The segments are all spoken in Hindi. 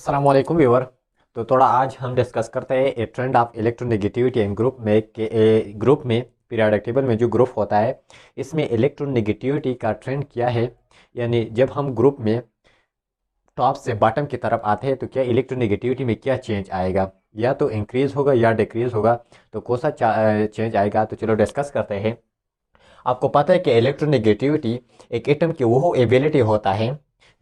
अस्सलाम वालेकुम व्यूअर। तो थोड़ा आज हम डिस्कस करते हैं a trend of electronegativity in group में के ग्रुप में पीरियोडिक टेबल में जो ग्रुप होता है इसमें इलेक्ट्रोनेगेटिविटी का ट्रेंड क्या है। यानी जब हम ग्रुप में टॉप से बॉटम की तरफ आते हैं तो क्या इलेक्ट्रोनेगेटिविटी में क्या चेंज आएगा, या तो इंक्रीज़ होगा या डिक्रीज़ होगा, तो कौन सा चेंज आएगा। तो चलो डिस्कस करते हैं। आपको पता है कि इलेक्ट्रोनेगेटिविटी एक एटम की वो एबिलिटी होता है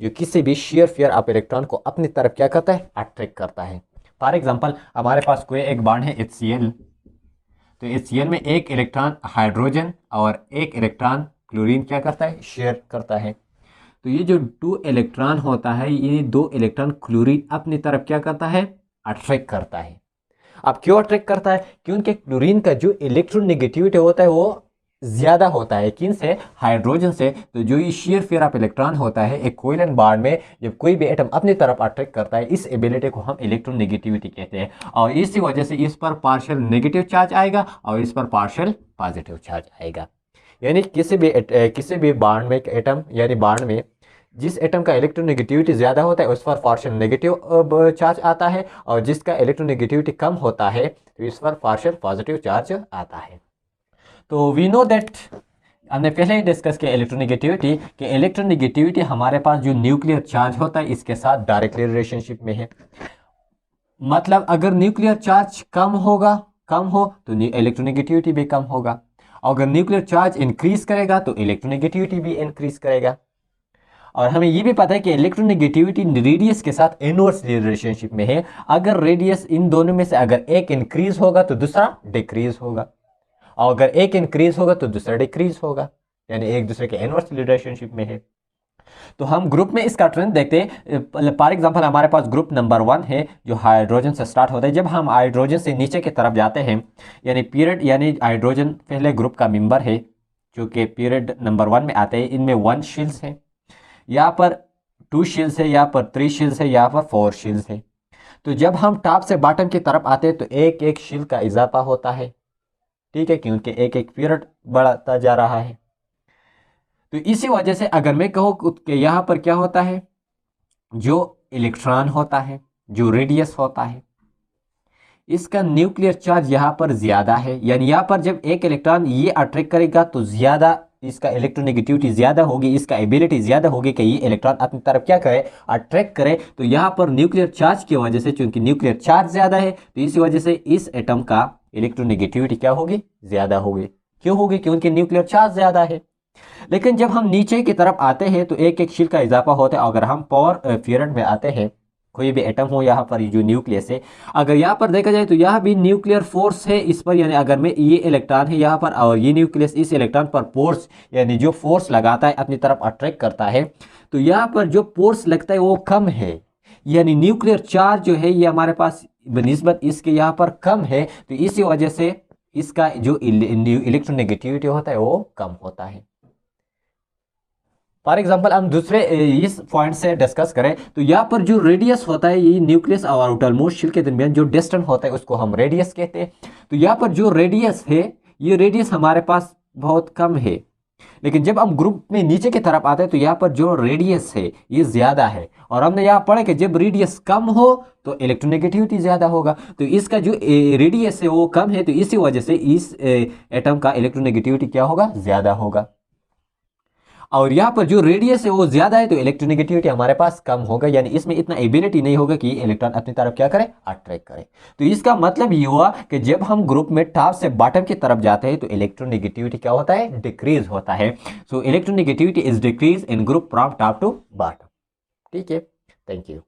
जो किसी भी शेयर फेयर ऑफ इलेक्ट्रॉन को अपनी तरफ क्या करता है, अट्रैक्ट करता है। फॉर एग्जांपल हमारे पास कोई एक बॉन्ड है HCl, तो HCl में एक इलेक्ट्रॉन हाइड्रोजन और एक इलेक्ट्रॉन क्लोरीन क्या करता है, शेयर करता है। तो ये जो 2 इलेक्ट्रॉन होता है, ये 2 इलेक्ट्रॉन क्लोरीन अपनी तरफ क्या करता है, अट्रैक्ट करता है। अब क्यों अट्रैक्ट करता है, क्योंकि क्लोरीन का जो इलेक्ट्रोनेगेटिविटी होता है वो ज़्यादा होता है किन से, हाइड्रोजन से। तो जो ये शेयर फेयर ऑफ इलेक्ट्रॉन होता है एक कोवलेंट बॉन्ड में, जब कोई भी एटम अपनी तरफ अट्रैक्ट करता है, इस एबिलिटी को हम इलेक्ट्रोनेगेटिविटी कहते हैं। और इसी वजह से इस पर पार्शियल नेगेटिव चार्ज आएगा और इस पर पार्शियल पॉजिटिव चार्ज आएगा। यानी किसी भी बॉन्ड में एटम यानी बॉन्ड में जिस एटम का इलेक्ट्रोनेगेटिविटी ज़्यादा होता है उस पर पार्शियल नेगेटिव चार्ज आता है, और जिसका इलेक्ट्रोनेगेटिविटी कम होता है तो इस पर पार्शियल पॉजिटिव चार्ज आता है। तो वी नो दैट, हमने पहले ही डिस्कस किया इलेक्ट्रोनेगेटिविटी कि इलेक्ट्रोनेगेटिविटी हमारे पास जो न्यूक्लियर चार्ज होता है इसके साथ डायरेक्टली रिलेशनशिप में है। मतलब अगर न्यूक्लियर चार्ज कम हो तो इलेक्ट्रोनेगेटिविटी भी कम होगा, अगर न्यूक्लियर चार्ज इंक्रीज करेगा तो इलेक्ट्रोनेगेटिविटी भी इंक्रीज करेगा। और हमें ये भी पता है कि इलेक्ट्रोनेगेटिविटी रेडियस के साथ इनवर्सली रिलेशनशिप में है। अगर रेडियस इन दोनों में से अगर एक इंक्रीज होगा तो दूसरा डिक्रीज होगा, और अगर एक इंक्रीज होगा तो दूसरा डिक्रीज होगा, यानी एक दूसरे के इनवर्स रिलेशनशिप में है। तो हम ग्रुप में इसका ट्रेंड देखते हैं। फॉर एग्जांपल हमारे पास ग्रुप नंबर 1 है जो हाइड्रोजन से स्टार्ट होता है। जब हम हाइड्रोजन से नीचे की तरफ जाते हैं, यानी हाइड्रोजन पहले ग्रुप का मेंबर है जो कि पीरियड नंबर 1 में आते हैं। इनमें 1 शेल्स है, यहाँ पर 2 शेल्स है, यहाँ पर 3 शेल्स है, यहाँ पर 4 शेल्स है। तो जब हम टॉप से बॉटम की तरफ आते हैं तो एक एक शेल का इजाफा होता है, ठीक है, क्योंकि एक एक पीरियड बढ़ता जा रहा है। तो इसी वजह से अगर मैं कहूँ कि यहाँ पर क्या होता है, जो इलेक्ट्रॉन होता है, जो रेडियस होता है, इसका न्यूक्लियर चार्ज यहाँ पर ज़्यादा है। यानी यहाँ पर जब एक इलेक्ट्रॉन ये अट्रैक्ट करेगा तो ज़्यादा इसका इलेक्ट्रोनेगेटिविटी ज़्यादा होगी, इसका एबिलिटी ज़्यादा होगी कि ये इलेक्ट्रॉन अपनी तरफ क्या करे, अट्रैक्ट करे। तो यहाँ पर न्यूक्लियर चार्ज की वजह से, चूंकि न्यूक्लियर चार्ज ज़्यादा है, तो इसी वजह से इस एटम का इलेक्ट्रोनेगेटिविटी क्या होगी, ज़्यादा होगी। क्यों होगी, क्योंकि न्यूक्लियर चार्ज ज़्यादा है। लेकिन जब हम नीचे की तरफ आते हैं तो एक एक शेल का इजाफा होता है। अगर हम पावर पीरियड में आते हैं, कोई भी एटम हो, यहाँ पर जो न्यूक्लियस है, अगर यहाँ पर देखा जाए तो यहाँ भी न्यूक्लियर फोर्स है इस पर। यानी अगर मैं ये इलेक्ट्रॉन है यहाँ पर और ये न्यूक्लियस इस इलेक्ट्रॉन पर फोर्स, यानी जो फोर्स लगाता है अपनी तरफ अट्रैक्ट करता है, तो यहाँ पर जो फोर्स लगता है वो कम है। यानी न्यूक्लियर चार्ज जो है ये हमारे पास बनिस्बत इसके यहाँ पर कम है, तो इसी वजह से इसका जो इलेक्ट्रोनेगेटिविटी होता है वो कम होता है। फॉर एग्जाम्पल हम दूसरे इस पॉइंट से डिस्कस करें तो यहाँ पर जो रेडियस होता है, ये न्यूक्लियस और आउटरमोस्ट शेल के दरमियान जो डिस्टेंस होता है उसको हम रेडियस कहते हैं। तो यहाँ पर जो रेडियस है, ये रेडियस हमारे पास बहुत कम है। लेकिन जब हम ग्रुप में नीचे की तरफ आते हैं तो यहाँ पर जो रेडियस है ये ज़्यादा है, और हमने यहाँ पढ़ा कि जब रेडियस कम हो तो इलेक्ट्रोनेगेटिविटी ज़्यादा होगा। तो इसका जो रेडियस है वो कम है, तो इसी वजह से इस एटम का इलेक्ट्रोनेगेटिविटी क्या होगा, ज़्यादा होगा। और यहाँ पर जो रेडियस है वो ज़्यादा है तो इलेक्ट्रोनेगेटिविटी हमारे पास कम होगा, यानी इसमें इतना एबिलिटी नहीं होगा कि इलेक्ट्रॉन अपनी तरफ क्या करे, अट्रैक्ट करे। तो इसका मतलब ये हुआ कि जब हम ग्रुप में टॉप से बॉटम की तरफ जाते हैं तो इलेक्ट्रोनेगेटिविटी क्या होता है, डिक्रीज होता है। So electronegativity is decrease in group from top to bottom. ठीक है, थैंक यू।